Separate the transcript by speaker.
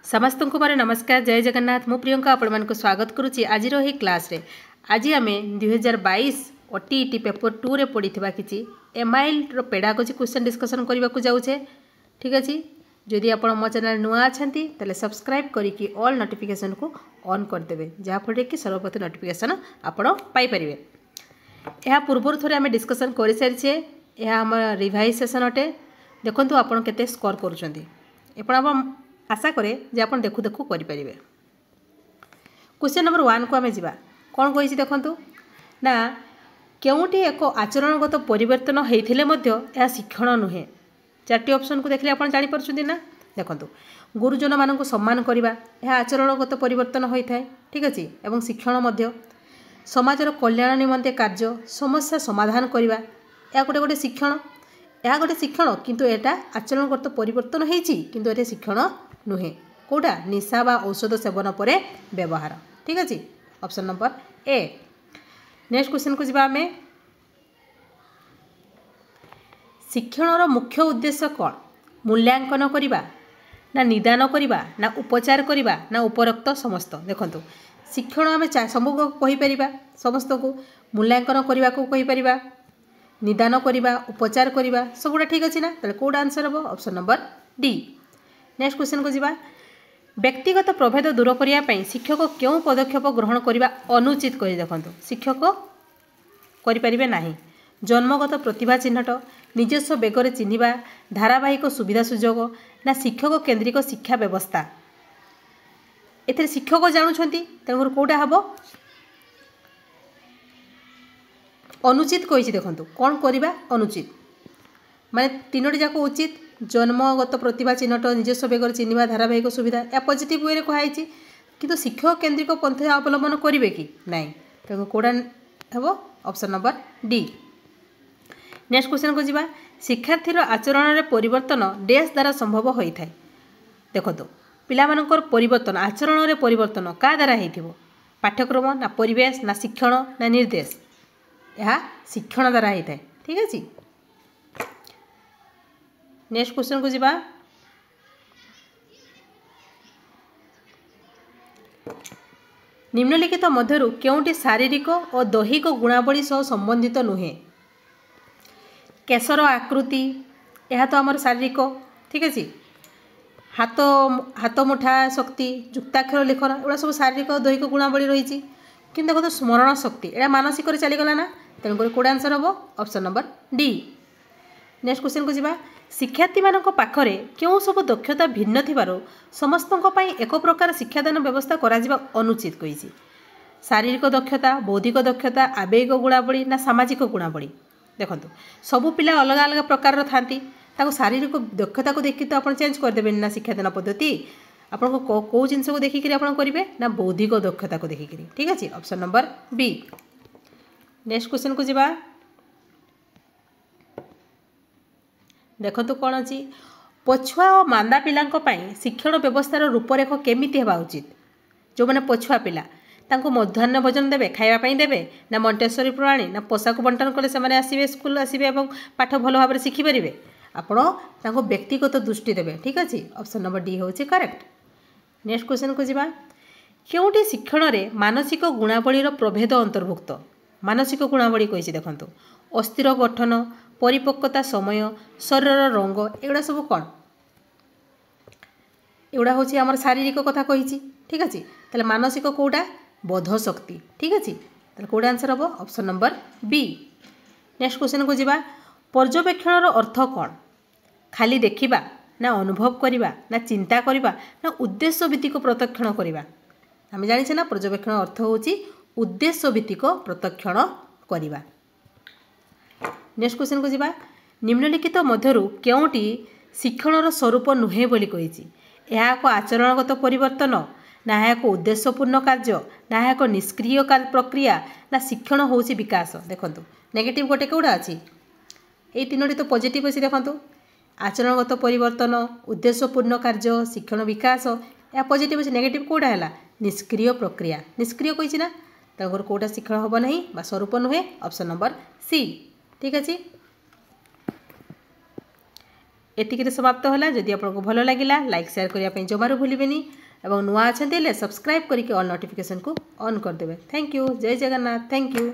Speaker 1: समस्त को बार नमस्कार जय जगन्नाथ मु प्रियंका आपण मानक स्वागत करुच्ची आज ही क्लास रे आज आम 2022 ओटीईटी पेपर 2 रे पढ़ी किसी एमआईएल रो पेडागोजी क्वेश्चन डिस्कसन करने को जाऊे। ठीक अच्छे जदि आप मो चैनल नुआ अच्छा तेल सब्सक्राइब करके ऑल नोटिफिकेशन को ऑन करदे जहाँफल कि सर्वप्रथम नोटिफिकेशन आपण पाइपर। यह पूर्व थे आम डिस्कसन कर सारी यह आम रिवाइज सेसन अटे। देखो आपड़ के स्कोर कर आशा करे जे आप देखु देखु करें। क्वेश्चन नंबर 1 को आम जा कौन कही देखु ना केउटी एक आचरणगत परिवर्तन होते शिक्षण नुहे। 4टी ऑप्शन को देखले आप जापर ना। देखो गुरुजन मान सम्मान करवा यह आचरणगत परिवर्तन होता है। ठीक अच्छे एवं शिक्षण समाजर कल्याण निमंते कार्य समस्या समाधान करवा यह गोटे गोटे शिक्षण। यह गोटे शिक्षण किंतु एटा आचरणगत परिवर्तन होती किंतु ये शिक्षण नुहे। कौटा निशा बा औषध सेवन पर व्यवहार। ठीक अच्छे option number A. Next question को जीवा आमे शिक्षण मुख्य उद्देश्य कौन? मूल्यांकन करवा ना निदान करवा ना उपचार करवा ना उपरोक्त समस्त। देखो शिक्षण आम सब कहीपर समस्त को मूल्यांकन करने को कहीपर निदान करवा उपचार करवा सब गुड़ा ठीक अच्छे ना। तो कौटा आंसर हम option number D. Next question को जीवा व्यक्तिगत प्रभेद दूर करने शिक्षक क्यों पदक्षेप ग्रहण करने अनुचित कही। देखो शिक्षक करें ना जन्मगत प्रतिभा चिन्हट निजस्व बेगर चिन्हवा धारावाहिक सुविधा सुजोग ना शिक्षक केन्द्रिक शिक्षा व्यवस्था ए शिक्षक जानुंट तेणुकर कौटा हम अनुचित कही। देखो कौन करवा अनुचित माने तीनोटी जाक उचित जन्मगत प्रतिभा चिन्हट निजस्व बेगर चिन्हवा धारावाहिक सुविधा या पॉजिटिव वे कहुई किंतु शिक्षक केन्द्रिक पंथा अवलंबन करेंगे कि नाई। तेणु कौटा हम option number D. Next question को जीवा शिक्षार्थीर आचरण में परिवर्तन डैश द्वारा संभव होता है। देखो पिलामानकर परिवर्तन आचरण में परिवर्तन क्या द्वारा हो पाठ्यक्रम ना परिवेश ना शिक्षण ना निर्देश यह शिक्षण द्वारा होता है। ठीक अच्छे नेक्स्ट क्वेश्चन को जीवा निम्नलिखित मध्यरु केउंटी शारीरिक और दैहिक गुणावली सह संबंधित नुहे। केशर आकृति यह तो आमर शारीरिक। ठीक अच्छे हाथ हाथ मुठा शक्ति जुक्ताक्षर लेखन एगुड़ा सब शारीरिक और दैहिक गुणावली रही कि देखो स्मरण शक्ति यह मानसिक चलीगला ना। तेणुक कौन आंसर हम option number D. Next question को जीवा शिक्षार्थी मान पाखरे क्यों सब दक्षता भिन्न थिबारो समस्त एक प्रकार शिक्षादान व्यवस्था करा जिबा अनुचित कही। शारीरिक दक्षता बौद्धिक दक्षता आवेगिक गुणावली ना सामाजिक गुणावली। देखो सबू पिला अलग अलग प्रकार थांती शारीरिक दक्षता को देखिए तो आप चेंज करदे ना शिक्षादान पद्धति आपन को कौ जिनस को देखिक आप करेंगे ना बौद्धिक दक्षता को देखिक। ठीक अच्छे option number B. Next question को जीवा देखो कौन अच्छी पछुआ और मांदा पिलांई शिक्षण व्यवस्थार रूपरेख केमिति हेबा उचित। जो मैंने पछुआ पिला तांको मध्याह्न भोजन देवे खाइबापी देवे ना मंटेश्वरी प्रणाली ना पोशाक बंटन कले से आसवे स्कूल आसवे और पाठ भल भाव में शिखिपारे आपण व्यक्तिगत दृष्टि देवे। ठीक अच्छे ऑप्शन नंबर डी हूँ करेक्ट। नेक्स्ट क्वेश्चन को जीवा क्योंटी शिक्षण में मानसिक गुणावली प्रभेद अंतर्भुक्त। मानसिक गुणावली कही देखो अस्थिर गठन परिपक्वता समय शरीर रंग एगुड़ा सब कौन एगुड़ा हूँ आम शारीरिक कथा कही। ठीक अच्छे तेल मानसिक कौटा बोध शक्ति। ठीक अच्छे तेल कौटा आंसर हम option number B. Next question को जीवा पर्यवेक्षण अर्थ कौन? खाली देखा ना अनुभव करवा ना चिंता करवा ना उद्देश्य भित्तिक प्रत्यक्षण करवा। आम जाने ना पर्यवेक्षण अर्थ हूँ उद्देश्य भित्तिक प्रत्यक्षण करवा। नेक्स्ट क्वेश्चन को जीवा निम्नलिखित मध्यरु केउटी शिक्षणर स्वरूप नुहे बोली कही। यह एक आचरणगत परिवर्तन ना एक उद्देश्यपूर्ण कार्य ना एक निष्क्रिय प्रक्रिया ना शिक्षण हूँ विकास। देखो नेगेटिव गोटे कौटा अच्छी ये तीनोटी तो पॉजिटिव अच्छी। देखो आचरणगत परिवर्तन उद्देश्यपूर्ण कार्य शिक्षण विकास या पॉजिटिव अच्छी। नेगेटिव कौटा है निष्क्रिय प्रक्रिया निष्क्रिय कही ना। तेणुकर कौटा शिक्षण हम नहीं बा स्वरूप नुहे ऑप्शन नंबर सी। ठीक अच्छे एतिक समाप्त होला। जदि आपको भल लगिला लाइक शेयर करने जमार भूलें और नुआ अच्छा सब्सक्राइब करके ऑल नोटिफिकेशन को ऑन करदे। Thank you. जय जगन्नाथ। Thank you.